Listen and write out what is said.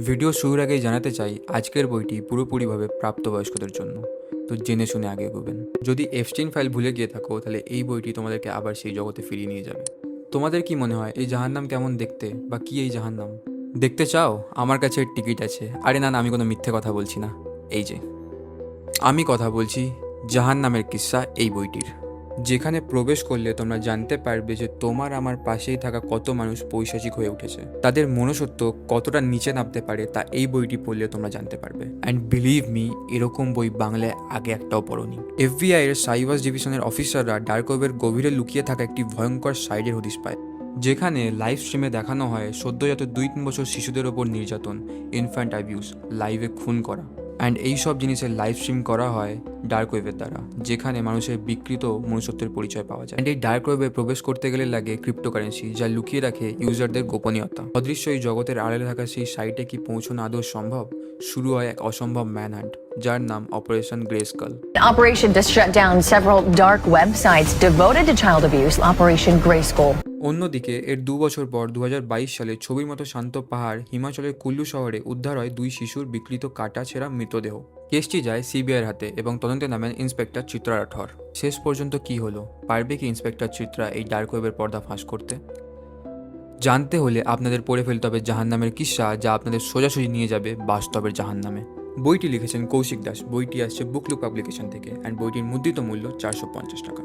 Video শুরুর আগেই জানাতে চাই আজকের বইটি পুরোপুরিভাবে প্রাপ্তবয়স্কদের জন্য, তো জেনে শুনে আগে এগোবেন। যদি এফস্টিন ফাইল ভুলে গিয়ে থাকো তাহলে এই বইটি তোমাদেরকে আবার সেই জগতে ফিরিয়ে নিয়ে যাবে। তোমাদের কি মনে হয় এই জাহান্নাম কেমন দেখতে, বা কি এই জাহান্নাম দেখতে চাও? আমার কাছে এর টিকিট আছে। আরে না না, আমি কোনো মিথ্যে কথা বলছি না। এই যে আমি কথা বলছি জাহান্নামের কিস্সা এই বইটির, যেখানে প্রবেশ করলে তোমরা জানতে পারবে যে তোমার আমার পাশেই থাকা কত মানুষ পৈশাচিক হয়ে উঠেছে, তাদের মনুষ্যত্ব কতটা নিচে নামতে পারে তা এই বইটি পড়লে তোমরা জানতে পারবে। অ্যান্ড বিলিভ মি, এরকম বই বাংলায় আগে একটাও পড়োনি। এফবিআই এর সাইবার্স ডিভিশনের অফিসাররা ডার্ক ওয়েবের গভীরে লুকিয়ে থাকা একটি ভয়ঙ্কর সাইডের হদিশ পায়, যেখানে লাইভ স্ট্রিমে দেখানো হয় সদ্যজাত 2-3 বছর শিশুদের ওপর নির্যাতন, ইনফ্যান্ট অ্যাবিউজ, লাইভে খুন করা। অ্যান্ড এই সব জিনিসের লাইভ স্ট্রিম করা হয় ডার্ক ওয়েবের দ্বারা, যেখানে মানুষের বিকৃত মনুষ্যত্বের পরিচয় পাওয়া যায়। অ্যান্ড এই ডার্ক ওয়েবে প্রবেশ করতে গেলে লাগে ক্রিপ্টোকারেন্সি, যা লুকিয়ে রাখে ইউজারদের গোপনীয়তা। অদৃশ্য এই জগতের আড়ালে থাকা সেই সাইটে কি পৌঁছানো আদৌ সম্ভব? শুরু হয় এক অসম্ভব ম্যানহান্ট, যার নাম operation গ্রেস্কুল। Operation to shut down several dark websites devoted to child abuse, Operation Grayskull. অন্যদিকে এর 2 বছর পর 2022 সালে ছবির মতো শান্ত পাহাড় হিমাচলের কুল্লু শহরে উদ্ধার হয় 2 শিশুর বিকৃত কাটা ছেঁড়া মৃতদেহ। কেসটি যায় সিবিআইয়ের হাতে এবং তদন্তে নামেন ইন্সপেক্টর চিত্রা রাঠোর। শেষ পর্যন্ত কি হলো? পারবে কি ইন্সপেক্টর চিত্রা এই ডার্ক ওয়েবের পর্দা ফাঁস করতে? জানতে হলে আপনাদের পড়ে ফেলতে হবে জাহান্নামের কিস্সা, যা আপনাদের সোজাসুজি নিয়ে যাবে বাস্তবের জাহান্নামে। বইটি লিখেছেন কৌশিক দাস। বইটি আসছে বুকলুক পাবলিকেশন থেকে, অ্যান্ড বইটির মুদ্রিত মূল্য 450 টাকা।